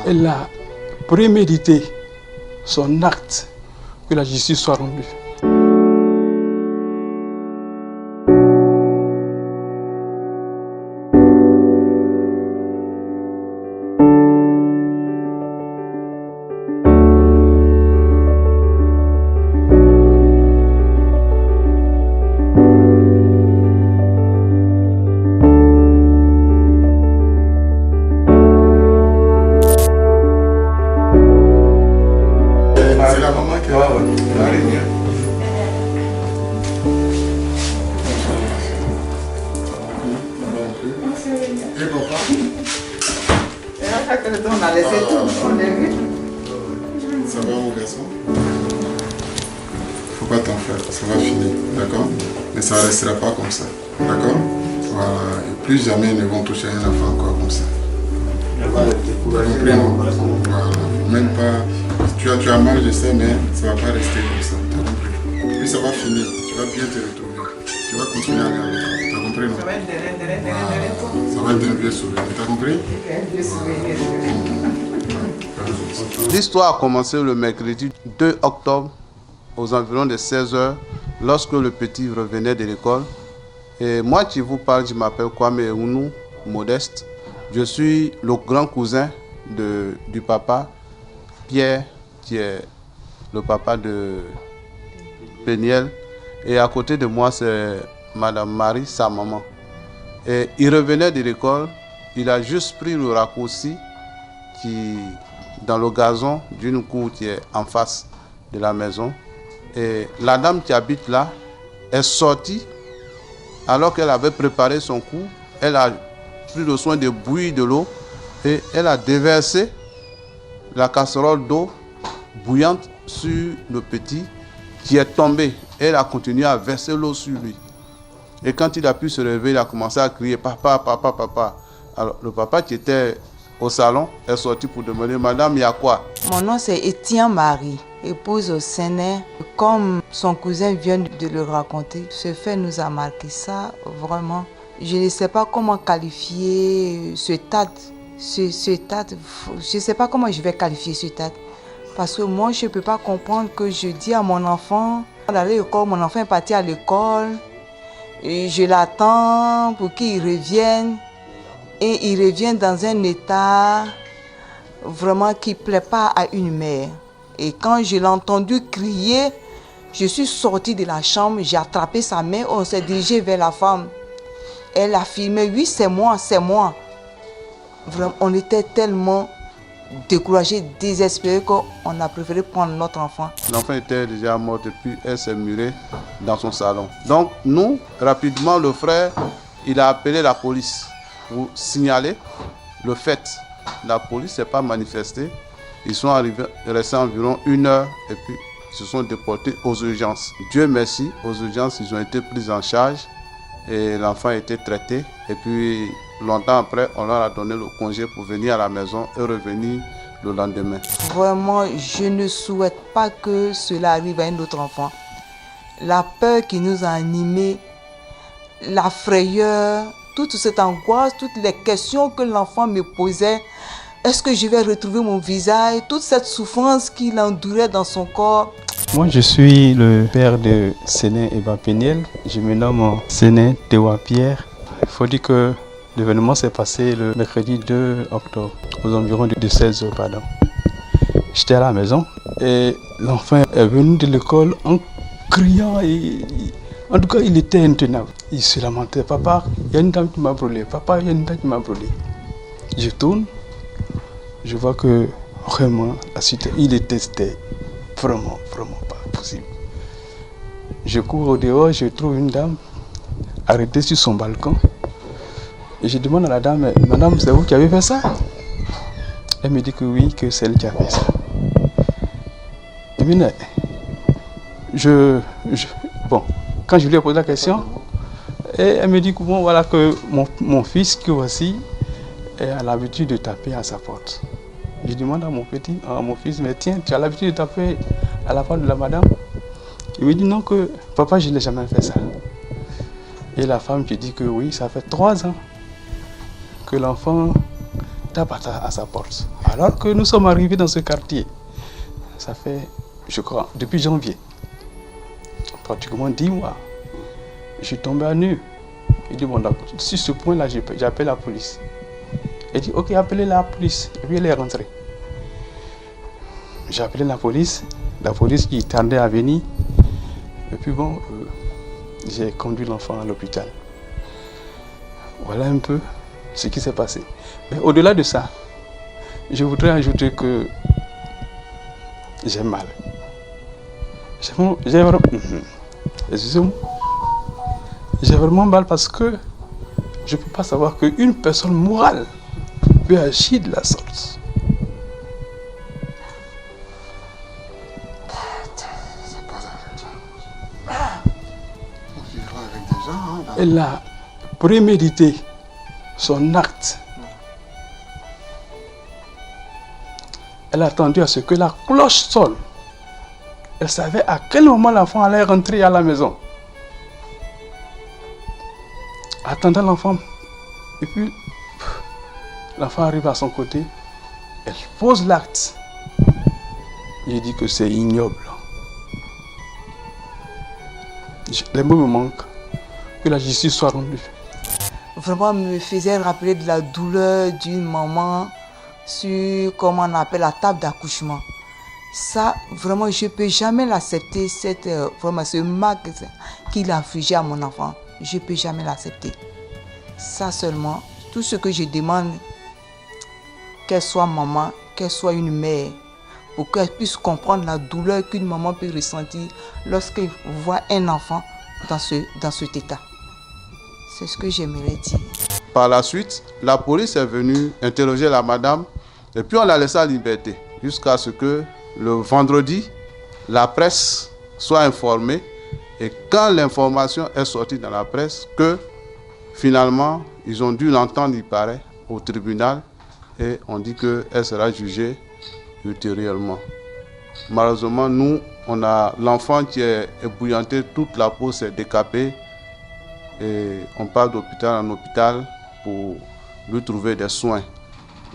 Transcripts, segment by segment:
Elle a prémédité son acte, que la justice soit rendue. C'est la maman qui arrive bien. Et papa? On a laissé tout, on est vu. Ça va mon garçon? Faut pas t'en faire, ça va finir, d'accord? Mais ça ne restera pas comme ça, d'accord? Voilà, et plus jamais ils ne vont toucher un enfant encore comme ça. Voilà, même pas. Tu as mal, je sais, mais ça ne va pas rester comme ça. Tu as compris? Puis ça va finir. Tu vas bien te retrouver. Tu vas continuer à regarder. Tu as compris, non? Ça va être de Ça va être un vieux souvenir. Tu as compris? un vieux souvenir. L'histoire a commencé le mercredi 2 octobre aux environs de 16 h lorsque le petit revenait de l'école. Et moi qui vous parle, je m'appelle Kwame Ounou Modeste. Je suis le grand cousin du papa Pierre, qui est le papa de Péniel. Et à côté de moi, c'est Madame Marie, sa maman. Et il revenait de l'école, il a juste pris le raccourci dans le gazon d'une cour qui est en face de la maison. Et la dame qui habite là est sortie alors qu'elle avait préparé son coup. Elle a pris le soin de bouillir de l'eau et elle a déversé la casserole d'eau bouillante sur le petit qui est tombé. Elle a continué à verser l'eau sur lui. Et quand il a pu se lever, il a commencé à crier « Papa, papa, papa ». Alors le papa qui était au salon est sorti pour demander « Madame, il y a quoi ?» Mon nom c'est Étienne Marie, épouse au Sénat. Comme son cousin vient de le raconter, ce fait nous a marqué ça vraiment. Je ne sais pas comment qualifier ce tas. Je ne sais pas comment je vais qualifier ce tas. Parce que moi, je ne peux pas comprendre que je dis à mon enfant d'aller à l'école, mon enfant est parti à l'école, et je l'attends pour qu'il revienne. Et il revient dans un état vraiment qui ne plaît pas à une mère. Et quand je l'ai entendu crier, je suis sortie de la chambre, j'ai attrapé sa main, on s'est dirigé vers la femme. Elle a affirmé, oui, c'est moi, c'est moi. Vraiment, on était tellement découragés, désespérés qu'on a préféré prendre notre enfant. L'enfant était déjà mort et puis elle s'est murée dans son salon. Donc nous, rapidement, le frère, il a appelé la police pour signaler le fait. La police ne s'est pas manifestée. Ils sont arrivés, restés environ 1 heure et puis ils se sont déportés aux urgences. Dieu merci, aux urgences, ils ont été pris en charge et l'enfant a été traité. Et puis longtemps après, on leur a donné le congé pour venir à la maison et revenir le lendemain. Vraiment, je ne souhaite pas que cela arrive à un autre enfant. La peur qui nous a animés, la frayeur, toute cette angoisse, toutes les questions que l'enfant me posait. Est-ce que je vais retrouver mon visage? Toute cette souffrance qu'il endurait dans son corps. Moi, je suis le père de Séné Eba Péniel. Je me nomme Séné Tewa Pierre. Il faut dire que l'événement s'est passé le mercredi 2 octobre, aux environs de 16 h. Pardon. J'étais à la maison et l'enfant est venu de l'école en criant. En tout cas, il était intenable. Il se lamentait. Papa, il y a une dame qui m'a brûlé. Papa, il y a une dame qui m'a brûlé. Je tourne. Je vois que vraiment, la situation, il était vraiment pas possible. Je cours au dehors, je trouve une dame arrêtée sur son balcon. Et je demande à la dame, madame, c'est vous qui avez fait ça? Elle me dit que oui, que c'est elle qui a fait ça. Et bien, bon, quand je lui ai posé la question, elle me dit que bon, voilà que mon fils, qui aussi, a l'habitude de taper à sa porte. Je demande à mon fils, mais tiens, tu as l'habitude de taper à la porte de la madame? Il me dit non, que papa, je n'ai jamais fait ça. Et la femme qui dit que oui, ça fait 3 ans que l'enfant tape à sa porte. Alors que nous sommes arrivés dans ce quartier, ça fait, je crois, depuis janvier, pratiquement 10 mois. Je suis tombé à nu. Il dit, bon, d'accord, sur ce point-là, j'appelle la police. Il dit, ok, appelez la police. Et puis elle est rentrée. J'ai appelé la police qui tardait à venir. Et puis bon, j'ai conduit l'enfant à l'hôpital. Voilà un peu ce qui s'est passé. Mais au-delà de ça, je voudrais ajouter que j'ai mal. J'ai vraiment mal parce que je ne peux pas savoir qu'une personne morale peut agir de la sorte. Elle a prémédité son acte. Elle a attendu à ce que la cloche sonne. Elle savait à quel moment l'enfant allait rentrer à la maison. Attendant l'enfant, et puis l'enfant arrive à son côté, elle pose l'acte. Je dis que c'est ignoble. Les mots me manquent. Que la justice soit rendue. Vraiment me faisait rappeler de la douleur d'une maman sur, comment on appelle, la table d'accouchement. Ça, vraiment, je ne peux jamais l'accepter, vraiment, ce mal qu'il a infligé à mon enfant. Je ne peux jamais l'accepter. Ça seulement, tout ce que je demande, qu'elle soit maman, qu'elle soit une mère, pour qu'elle puisse comprendre la douleur qu'une maman peut ressentir lorsqu'elle voit un enfant dans cet état. C'est ce que j'aimerais dire. Par la suite, la police est venue interroger la madame et puis on l'a laissée en liberté jusqu'à ce que le vendredi, la presse soit informée et quand l'information est sortie dans la presse que finalement, ils ont dû l'entendre, il paraît, au tribunal et on dit qu'elle sera jugée ultérieurement. Malheureusement, nous, on a l'enfant qui est ébouillanté, toute la peau s'est décapée et on part d'hôpital en hôpital pour lui trouver des soins.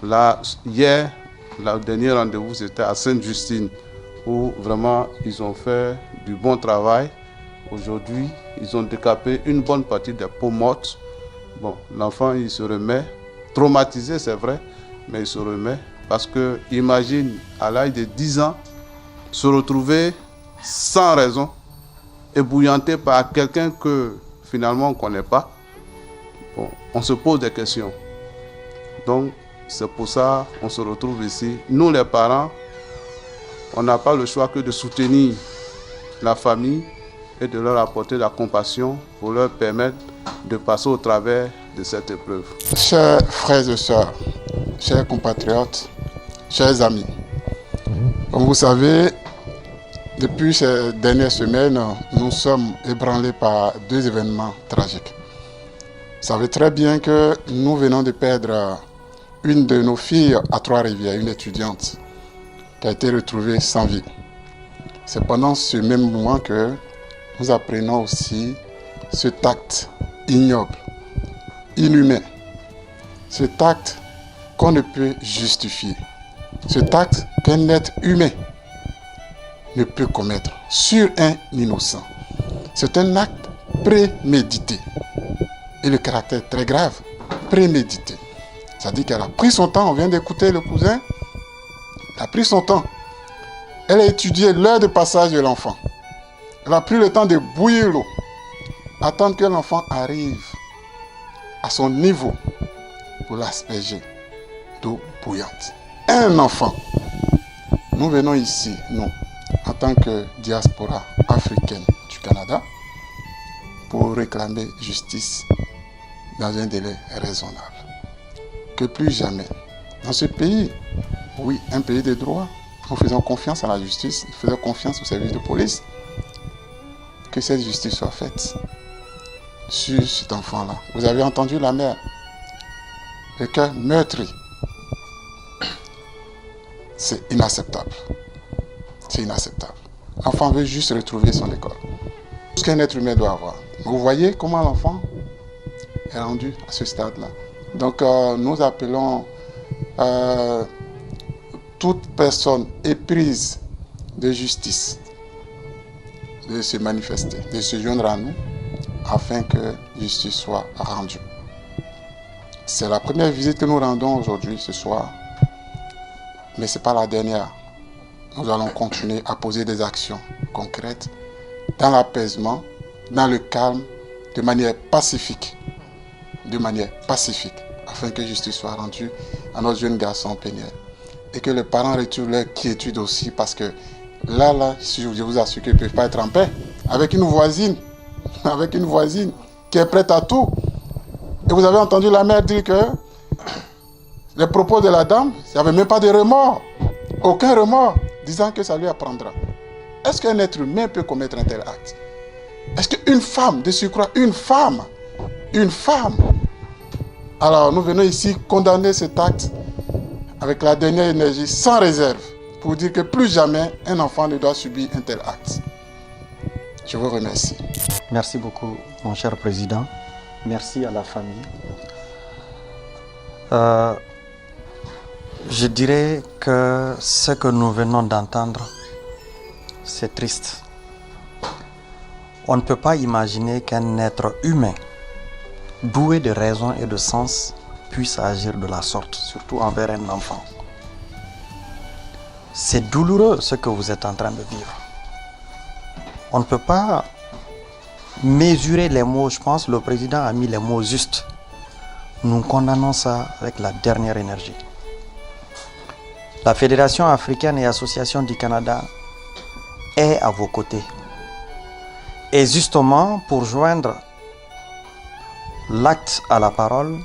Là, hier, le dernier rendez-vous, c'était à Sainte-Justine où vraiment ils ont fait du bon travail. Aujourd'hui, ils ont décapé une bonne partie des peaux mortes. Bon, l'enfant, il se remet, traumatisé, c'est vrai, mais il se remet parce que, imagine, à l'âge de 10 ans, se retrouver sans raison, ébouillanté par quelqu'un que finalement on ne connaît pas. Bon, on se pose des questions. Donc, c'est pour ça qu'on se retrouve ici. Nous, les parents, on n'a pas le choix que de soutenir la famille et de leur apporter la compassion pour leur permettre de passer au travers de cette épreuve. Chers frères et sœurs, chers compatriotes, chers amis, comme vous savez, depuis ces dernières semaines, nous sommes ébranlés par 2 événements tragiques. Vous savez très bien que nous venons de perdre une de nos filles à Trois-Rivières, une étudiante qui a été retrouvée sans vie. C'est pendant ce même moment que nous apprenons aussi cet acte ignoble, inhumain, cet acte qu'on ne peut justifier, cet acte qu'un être humain ne peut commettre sur un innocent. C'est un acte prémédité. Et le caractère très grave, prémédité. C'est-à-dire qu'elle a pris son temps, on vient d'écouter le cousin, elle a pris son temps. Elle a étudié l'heure de passage de l'enfant. Elle a pris le temps de bouillir l'eau, attendre que l'enfant arrive à son niveau pour l'asperger d'eau bouillante. Un enfant. Nous venons ici, nous, en tant que diaspora africaine du Canada, pour réclamer justice dans un délai raisonnable. Que plus jamais, dans ce pays, oui, un pays de droit, nous faisons confiance à la justice, nous faisons confiance aux services de police, que cette justice soit faite sur cet enfant-là. Vous avez entendu la mère, le cœur meurtri. C'est inacceptable. C'est inacceptable. L'enfant veut juste retrouver son école. Ce qu'un être humain doit avoir. Vous voyez comment l'enfant est rendu à ce stade-là. Donc nous appelons toute personne éprise de justice de se manifester, de se joindre à nous afin que justice soit rendue. C'est la première visite que nous rendons aujourd'hui, ce soir, mais ce n'est pas la dernière. Nous allons continuer à poser des actions concrètes dans l'apaisement, dans le calme, de manière pacifique, afin que justice soit rendue à notre jeune garçon Péniel. Et que les parents retrouvent leur quiétude aussi, parce que là, je vous assure qu'ils ne peuvent pas être en paix avec une voisine qui est prête à tout. Et vous avez entendu la mère dire que les propos de la dame, il n'y avait même pas de remords, aucun remords, disant que ça lui apprendra. Est-ce qu'un être humain peut commettre un tel acte? Est-ce qu'une femme, de surcroît, une femme, alors nous venons ici condamner cet acte avec la dernière énergie, sans réserve, pour dire que plus jamais un enfant ne doit subir un tel acte. Je vous remercie. Merci beaucoup, mon cher président. Merci à la famille. Je dirais que ce que nous venons d'entendre, c'est triste. On ne peut pas imaginer qu'un être humain, doué de raison et de sens, puisse agir de la sorte, surtout envers un enfant. C'est douloureux ce que vous êtes en train de vivre. On ne peut pas mesurer les mots, je pense que le président a mis les mots justes. Nous condamnons ça avec la dernière énergie. La Fédération africaine et Association du Canada est à vos côtés. Et justement, pour joindre l'acte à la parole,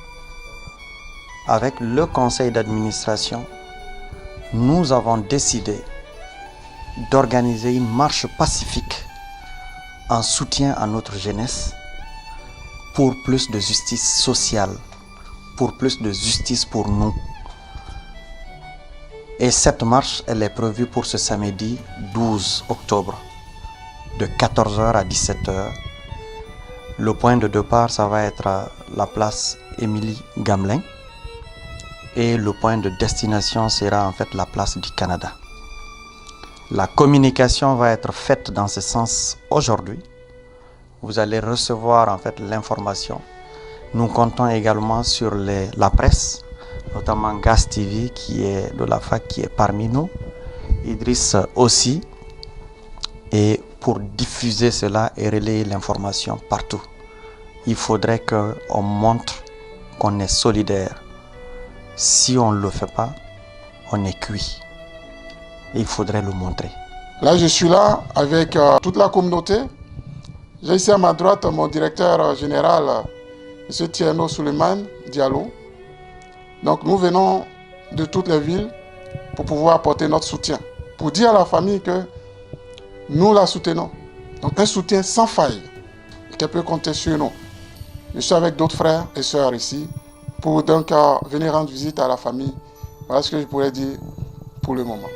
avec le conseil d'administration, nous avons décidé d'organiser une marche pacifique en soutien à notre jeunesse pour plus de justice sociale, pour plus de justice pour nous. Et cette marche, elle est prévue pour ce samedi 12 octobre, de 14h à 17h. Le point de départ, ça va être à la place Émilie Gamelin. Et le point de destination sera en fait la place du Canada. La communication va être faite dans ce sens aujourd'hui. Vous allez recevoir en fait l'information. Nous comptons également sur la presse, notamment Gas TV qui est de la FAC qui est parmi nous, Idriss aussi, et pour diffuser cela et relayer l'information partout. Il faudrait qu'on montre qu'on est solidaire. Si on ne le fait pas, on est cuit. Et il faudrait le montrer. Là, je suis là avec toute la communauté. J'ai ici à ma droite mon directeur général, M. Tierno Suleiman Diallo. Donc nous venons de toutes les villes pour pouvoir apporter notre soutien. Pour dire à la famille que nous la soutenons. Donc un soutien sans faille. Et qu'elle peut compter sur nous. Je suis avec d'autres frères et sœurs ici pour donc venir rendre visite à la famille. Voilà ce que je pourrais dire pour le moment.